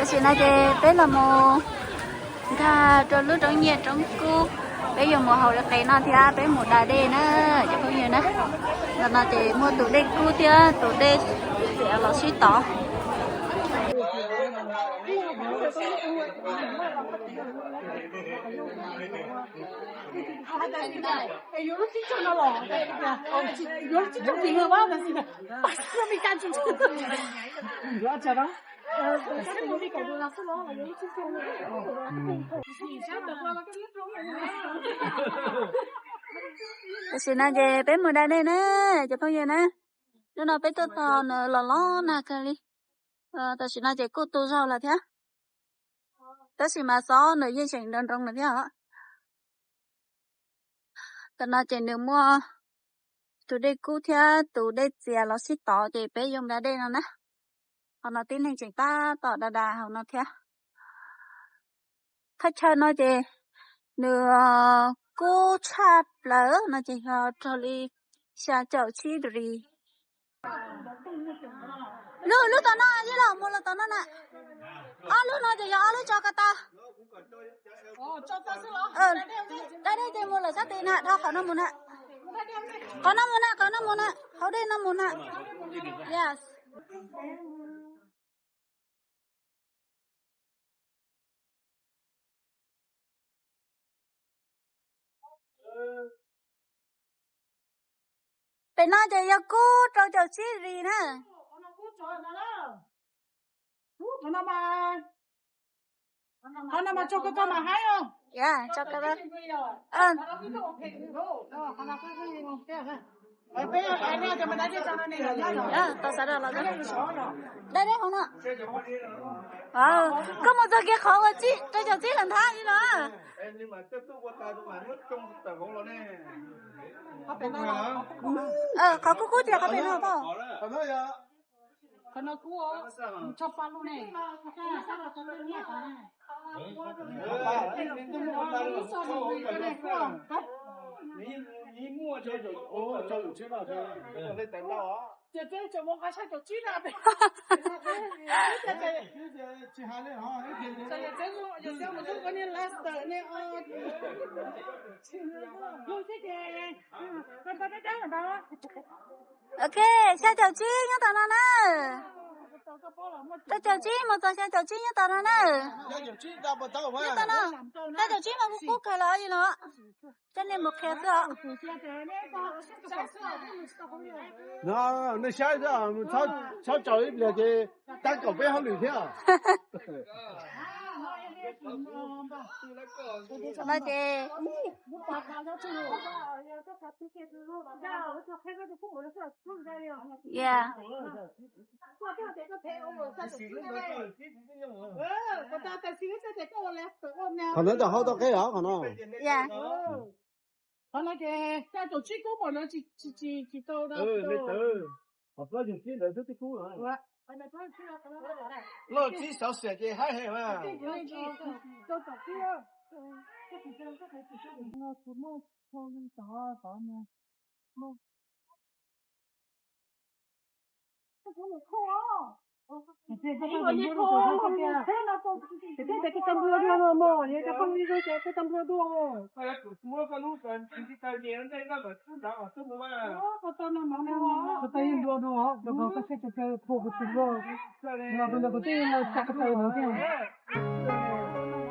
Chị nói chị bé là một ta cho lúc trong nhà trong cô bây giờ mùa hậu là cái nào thì bé một đài đê nữa cho không nhiều nữa là nó chị mua tủ đê cũ thì tủ đê sẽ là suy tỏ有了这种的了，有了这种病了吧？但是把什么没干净？不要讲了。我没搞过了，是了，有了这种的。你想得过了，跟你说chị nói chị bé một đài đê nữa cho không nhiều nữa nó bé tôi to nữa là lo nè cái đi ta chị nói chị cô tu sao là thế ta chỉ mà xó nữa dây chuyền đơn trong là thế hả ta nói chị nếu mua tụi đây cũ thế tụi đây chè nó xịt tỏ chị bé dùng đài đê nào nè họ nói tin hành trình ta tỏ đà đà họ nói thế khách chơi nói chị nửa cô chạp lỡ nó chỉ cho đi xa chậu chi đi lúc tao nói gì là một là tao nói nè lúc nói thì lúc cho cả ta cho ta xin lỗi. Đây thì một là sát tiền nè đó có nó một nè có nó một nè họ đây nó một nè yes bên nói thì cô cho chậu chi gì nè Hana mà cho cái mà hay không? dạ cho cái đó bây giờ anh em cho mình đã đi cho nó này rồi. tao sẽ ra là đây không ạ có một giờ kia khó rồi chị cho chậu chi lần tháng như nữa nhưng mà tiếp tục qua tay tôi mà mất trong tài khoản rồi nè có cú thì có bên nào không còn nó cũ cho pa luôn này你摸就就有钱了，就那等到啊。这我还想就几了呗。接下来哈，这种就像我这个呢，last 呢有这个，把 ok sao chào chi nhá tao nó nè tao chào chi mà tao sao chào chi nhá tao nó nè nhá tao nó tao chào chi mà cũng cái là gì nữa cho nên một khéo nữa那下一次炒教育那个打狗背好聊天啊。nói chị yeah còn nó hậu đó cái đó còn nó yeah còn nó cái tổ chức của bọn nó chỉ đâu đó học nó dùng cái đấy rất thích thú rồi nó chỉ sợ sệt cái hay hay mà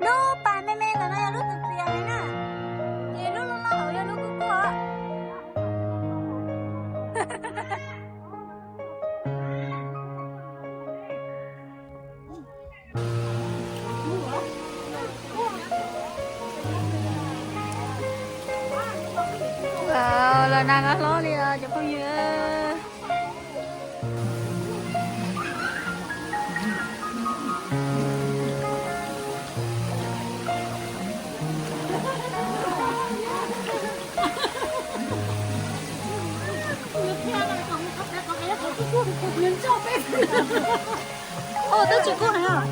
lúc bà mẹ mẹ là nó lúc từ từ này nè thì lúc nó hậu ra lúc cũng có là nàng ở lo đi chụp bao nhiêu tôi chỉ có hả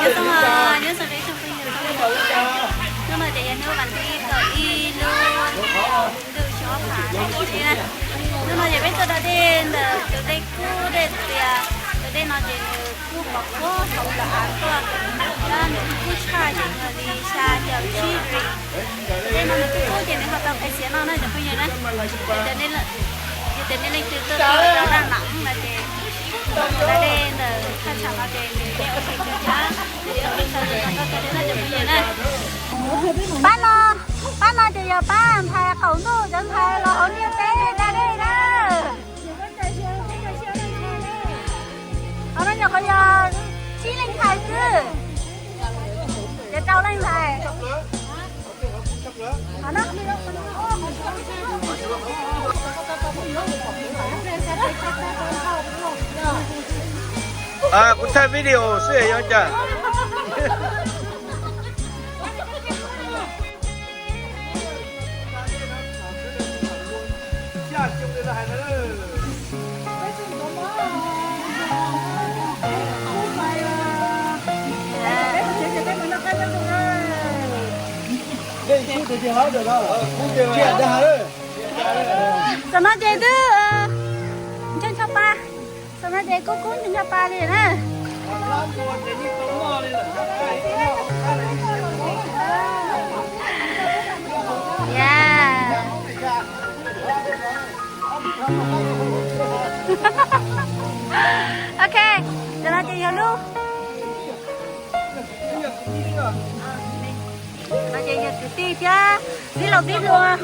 nhớ xong đấy xong bây giờ nhưng mà để nếu bạn đi cởi y luôn từ chỗ phá đi nè nhưng mà giờ bây giờ đã đến từ đây khu đây từ đây nó chỉ khu bọc phố không là ăn những người đi xa giờ chi rồi nên nó cứ cố tình hoạt động cái xe nó cho bây giờ đấy cho nên là từ từ nó đang nặng là chị là đen là khai sản là chị để ở trên cái giá để ở bên sau thì nó cái đấy là cho bây giờ đấy bán nó thì giờ bán thay khẩu nu chẳng thay là ở như thế ra đây đó ở đây giờ có giờ chi linh thay chứ để trâu lên thay hả nó à cũng thay video sẽ vậy chả đây chú tự chơi hết được đó, chuyện đó hết. Sao nó chơi thứ chân cho ba, sao nó chơi cú chân cho ba đi nè. Yeah. Ok, sao nó chơi luôn. Nó chơi nhật tí chứ, tí lâu tí luôn à.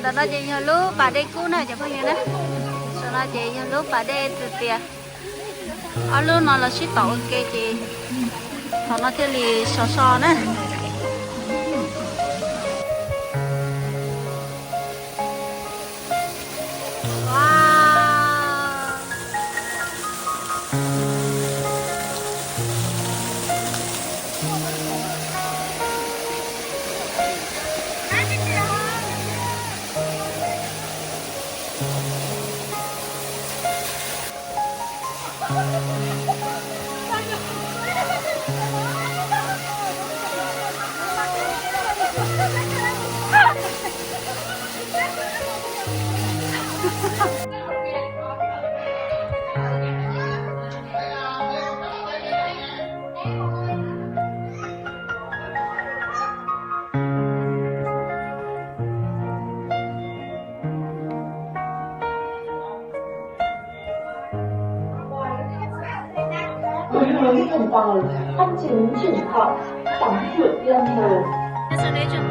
Đó nó chơi nhật lúc bà đây cũ này chẳng phải như đấy. Sau nó chơi nhật lúc bà đây từ tiền. Ở lúc nó là shit tổ cái chị. Còn nó chơi lì sò nữa. hiện tại, anh chứng chuyển họ đóng cửa lên hồ. Sau đấy chúng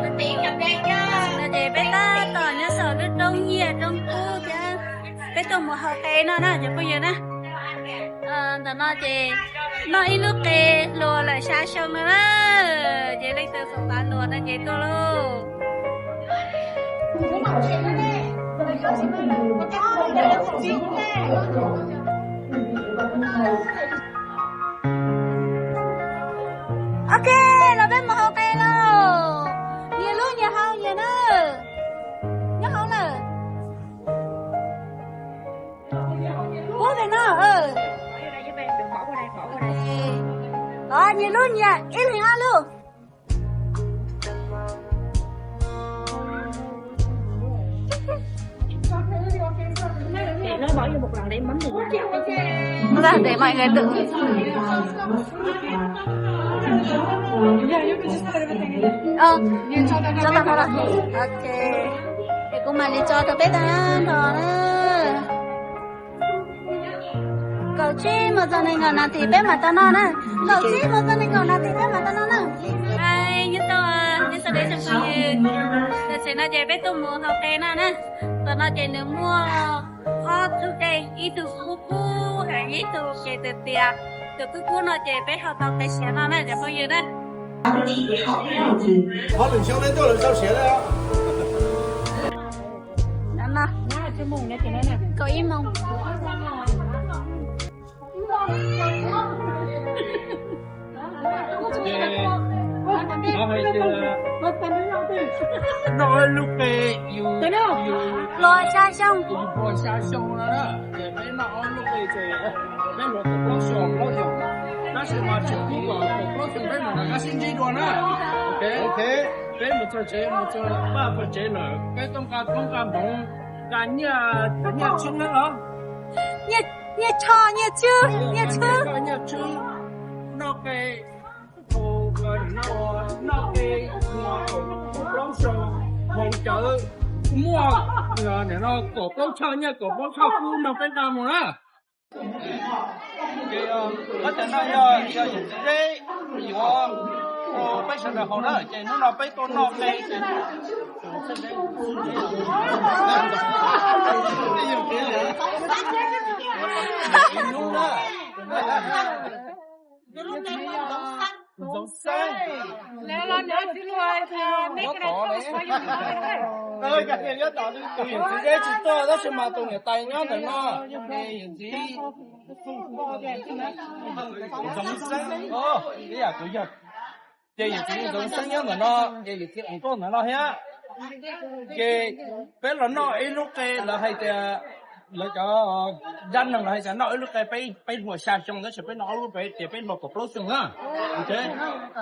tôi tìm gặp đen nha. Là để bé ta tỏ nhớ sở rất đông nhiệt trong khu chứ. Bé tụi một học cái nó nè, chúng bây giờ nè. Đó nó chỉ nó ít lúc cái lùa lại xa sông nữa đó. Chị lấy từ phòng bán lùa nó chị tôi luôn. Ok, là bên một học cái luôn. Nhiều lúc nhiều hao nhiều nữa. Nhớ không nè. Bố cái nó nhiều lúc nhiều, ít thì hao luôn. Nó bỏ vô một lần để mắm được. Ra để mọi người tự. Cho tao thôi rồi. Ok. Để cô mà đi cho tao bé ta đó nè. Cậu chi mà giờ này ngồi nào thì bé mà tao nói nè. Cậu chi mà giờ này ngồi nào thì bé mà tao nói nè. Ai như tao như sao để cho sao như. Để sẽ nói về bé tao mua học cái nào nè. Tao nói về nếu mua hot today ít từ cũ hay ít từ cái từ tiệc. Từ cũ nó về bé học học cái xe nào nè để bao nhiêu đấy. 跑冷箱的掉冷箱鞋的呀。 Đó nè. Cậu im không? Nói lúc về yêu Lôi xa xong. bỏ xa xong rồi đó, để mấy nó lúc về chơi, mấy nó cũng có xong lo xong,但是嘛，就不管我不准备嘛，那先记住呢，OK， 俾咪做这，咪做办法这了，俾东家东，干你啊，冲了咯。Nhật nhẹ cho nhẹ chứ nhẹ chứ nhẹ chứ nó cái hồ nó cái cổ lông sò hồng chợ mua rồi để nó cổ lông sò nha cổ lông sò cu nó cái nào mà đó cái có thể nói do những cái gì bây giờ là họ đó cái nó bây con nó cái giống xanh Nếu là nếu thì loài thì mấy cái này tôi phải dùng ơi cái này tao đi tụi những cái chỉ to đó xem mà tụi người tay nhá tụi nó cái những gì giống xanh cái à tụi giờ cái những gì giống xanh nhá tụi nó cái những cái con nó hết cái bé là nó ấy lúc cái là hay là cho dân là hay sẽ nói lúc cái bay ngồi xa trong đó sẽ bay nói lúc bay thì bay lột cột lốp xuống á, ok?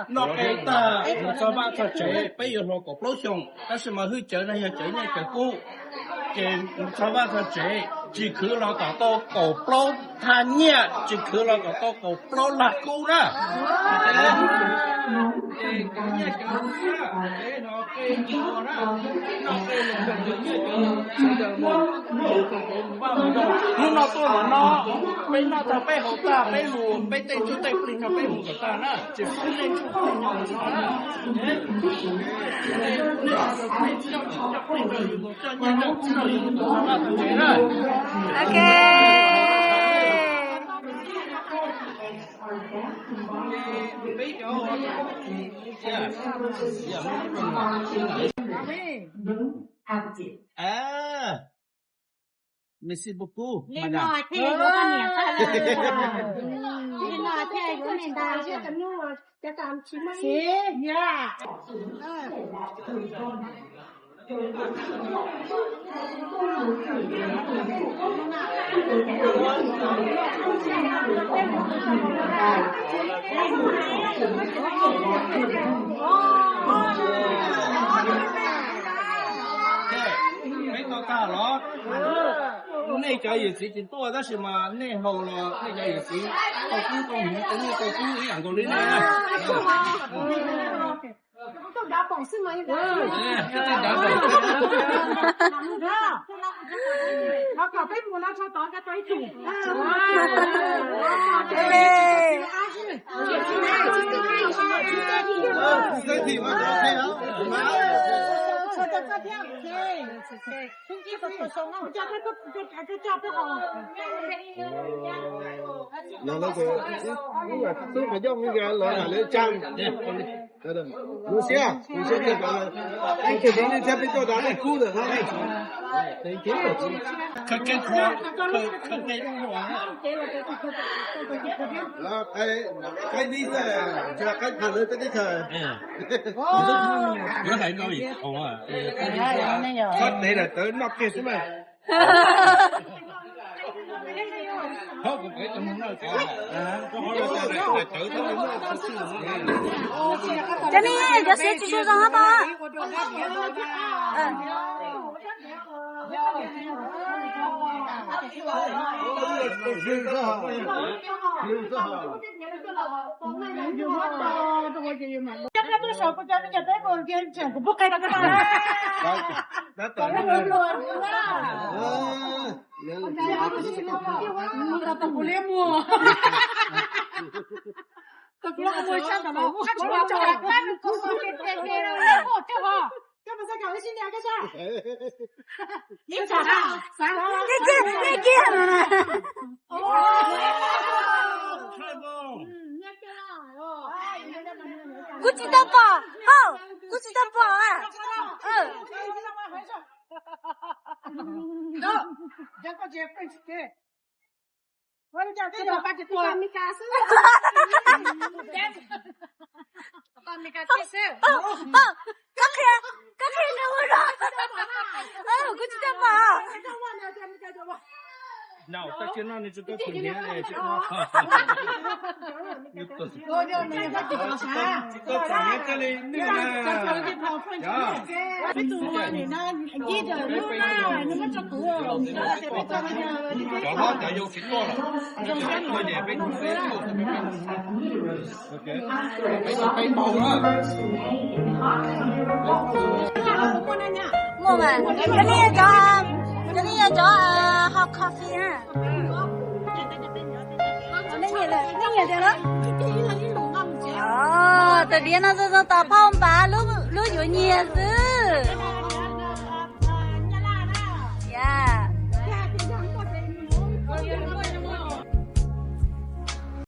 Nó cái ta cho ba cho chế bay giờ lột cột lốp xuống,但是mà hư chế này chế này cái cũ, cái cho ba cho chế chỉ cứ là có to cột lốp thanh nhẹ, chỉ cứ là có to cột lốp là cũ đó, cái nhẹ cái cái nó cái nó cái nó tôi là nó bên nó ta bên hậu ta bên lùa bên tây chú tây bên nó bên lùa của ta nè chỉ không nên chú không nhau nó ok à merci beaucoup Lên nói thế có con nhẹ ta là lên nói thế có nên ta chứ tấm nu cho tạm chín mấy dạ mấy con ta đó này cái gì chỉ tôi đó mà này hầu là này cái gì tôi cũng không hiểu tính như tôi cũng nghĩ rằng tôi đến này tôi đã bỏ xin mà cái ta đã bỏ nó có cái mùa nó cho tao cái trái chủ cho tao cái theo thế không chỉ có cuộc sống không cho cái cho cái họ là nó cái đúng là tôi phải dùng cái là lấy trang đây đây Lucia cái bảo là anh cái đó nên theo cái chỗ đó này khu được không đấy kiếm được cái khoa cái là cái đi là cho cái thằng nữa cái thời nó thấy nói gì ồ à đây là tới nó kia xuống này không cũng phải trong nó có thử cho nên cho sẽ chỉ cho rằng ta chắc là tôi sợ con trai nó tới còn kia chẳng có bốc cái đó cái nào đã có tới luôn luôn ta tập lên mua tập lên mua sao cả mà cắt cho cho cắt con cái nó lên hộ cho họ cho mà sao cả cái xin nhà cái sao ít chả cái kia估计到吧好估计到吧đó chẳng có chuyện phải thế vậy là cái đó bắt tôi mi cá sấu con mi cá sấu các kia đâu rồi估计到吧 nào ta chưa nói nên chúng tôi cùng nhé này chứ nó我就没有他地方啥。 tôi chẳng nhớ cái này nữa là cái tụi này nó đi rồi nó nó cho tụi có nó đã yêu chính con rồi tôi để bên phía ok bên bầu đó mua mà cái này cho hot coffee ha cái gì đấy đó từ điên nó tao phong bá lúc lúc nhiều nhiều thứ